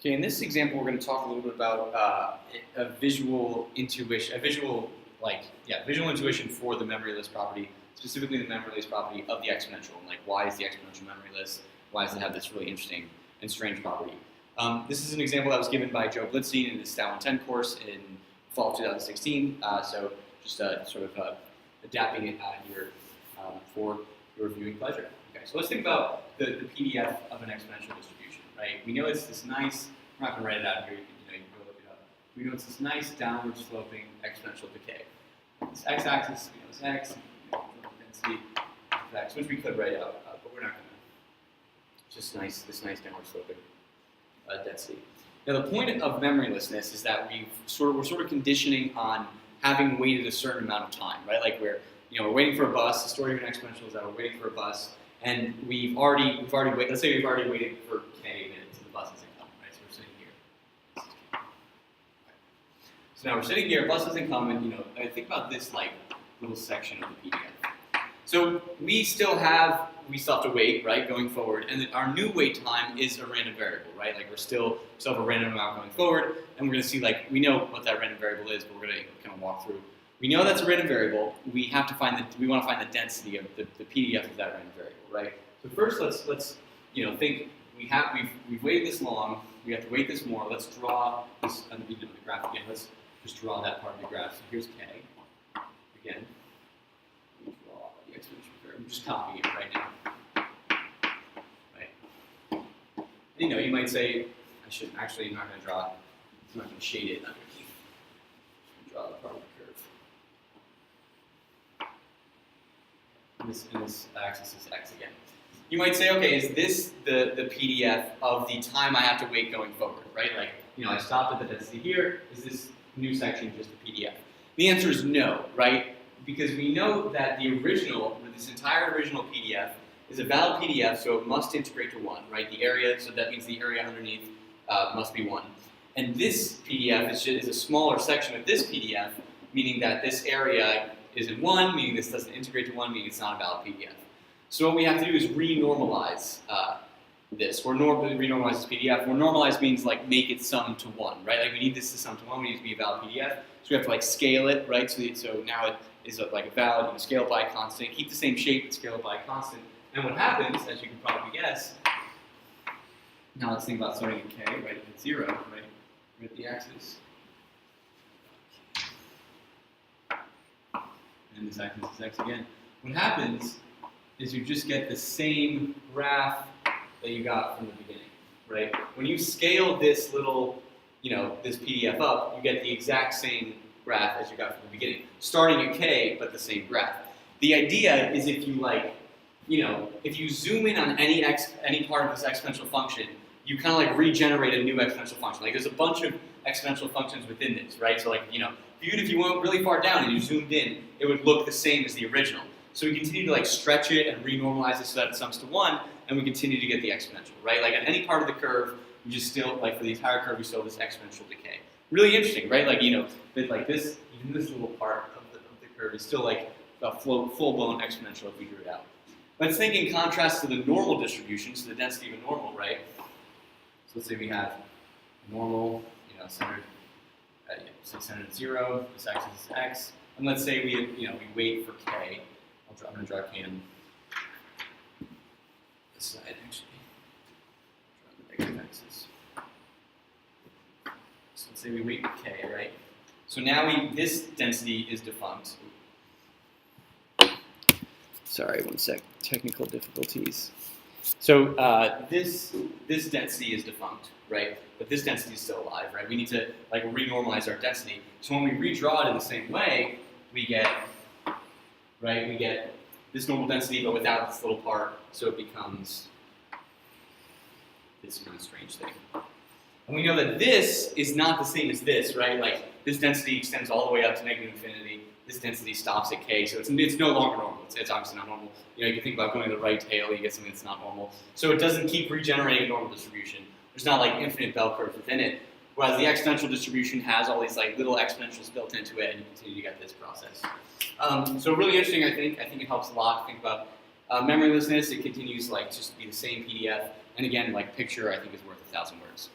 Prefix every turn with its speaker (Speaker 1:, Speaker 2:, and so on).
Speaker 1: Okay, in this example, we're going to talk a little bit about a visual intuition, visual intuition for the memoryless property, specifically the memoryless property of the exponential. Like, why is the exponential memoryless? Why does it have this really interesting and strange property? This is an example that was given by Joe Blitzstein in his Stat 110 course in fall of 2016. So just sort of adapting it here for your viewing pleasure. Okay, so let's think about the PDF of an exponential distribution, right? We know it's this nice, I'm not going to write it out here, you can go look it up. We know it's this nice downward sloping exponential decay. This x-axis, we know is x, density of x, which we could write out, but we're not going to. It's just nice, this nice downward sloping density. Now the point of memorylessness is that we're sort of conditioning on having waited a certain amount of time, right? Like we're waiting for a bus. The story of an exponential is that we're waiting for a bus, and we've already waited. Let's say we've already waited for k minutes, and the bus hasn't come, right? So we're sitting here. So now we're sitting here. Bus hasn't come, and I think about this like little section of the PDF. So we still have to wait, right, going forward, and our new wait time is a random variable, right? Like we still have a random amount going forward, and we're going to see, like, we know what that random variable is, but we're going to kind of walk through. We know that's a random variable. We want to find the density of the PDF of that random variable, right? So first, let's think we've waited this long. We have to wait this more. Let's draw this the graph again. Let's just draw that part of the graph. So here's k again. I'm just copying it right now. Right? You might say, I should actually, I'm not going to draw it. I'm not going to shade it. I'm going to draw the part of the curve. And this axis is x again. You might say, okay, is this the PDF of the time I have to wait going forward, right? Like, I stopped at the density here. Is this new section just a PDF? The answer is no, right? Because we know that the original, or this entire original PDF, is a valid PDF, so it must integrate to 1, right? The area, so that means the area underneath must be 1. And this PDF is a smaller section of this PDF, meaning that this area isn't 1, meaning this doesn't integrate to 1, meaning it's not a valid PDF. So what we have to do is renormalize this. We're renormalize this PDF. Normalize means like make it sum to 1, right? Like we need this to sum to 1, we need it to be a valid PDF. So we have to like scale it, right? So now it is like a valid, you can scale it by a constant, keep the same shape, but scale it by a constant. And what happens, as you can probably guess, now let's think about starting at k, right, at 0, right, at the axis. And this axis is x again. What happens is you just get the same graph that you got from the beginning, right? When you scale this little, this PDF up, you get the exact same graph as you got from the beginning, starting at k, but the same graph. The idea is if you if you zoom in on any part of this exponential function, you kind of like regenerate a new exponential function. Like there's a bunch of exponential functions within this, right? So like, even if you went really far down and you zoomed in, it would look the same as the original. So we continue to like stretch it and renormalize it so that it sums to 1, and we continue to get the exponential, right? Like at any part of the curve, you just still, like for the entire curve, we still have this exponential decay. Really interesting, right? Like, that like this, even this little part of the curve is still like a full-blown exponential if we drew it out. Let's think in contrast to the normal distribution, so the density of a normal, right? So let's say we have normal, centered at 0, this axis is x, and let's say we wait for k. I'm going to draw k on this side, actually. Draw the negative axis. So let's say we wait for k, right? So now this density is defunct. Sorry, one sec. Technical difficulties. So this density is defunct, right? But this density is still alive, right? We need to like renormalize our density. So when we redraw it in the same way, we get this normal density, but without this little part, so it becomes this kind of strange thing. And we know that this is not the same as this, right? Like this density extends all the way up to negative infinity. This density stops at k, so it's no longer normal. It's obviously not normal. You can think about going to the right tail, you get something that's not normal. So it doesn't keep regenerating a normal distribution. There's not like infinite bell curves within it. Whereas the exponential distribution has all these like little exponentials built into it, and you continue to get this process. So really interesting, I think. I think it helps a lot to think about memorylessness. It continues like just to be the same PDF, and again, like picture, I think is worth 1,000 words.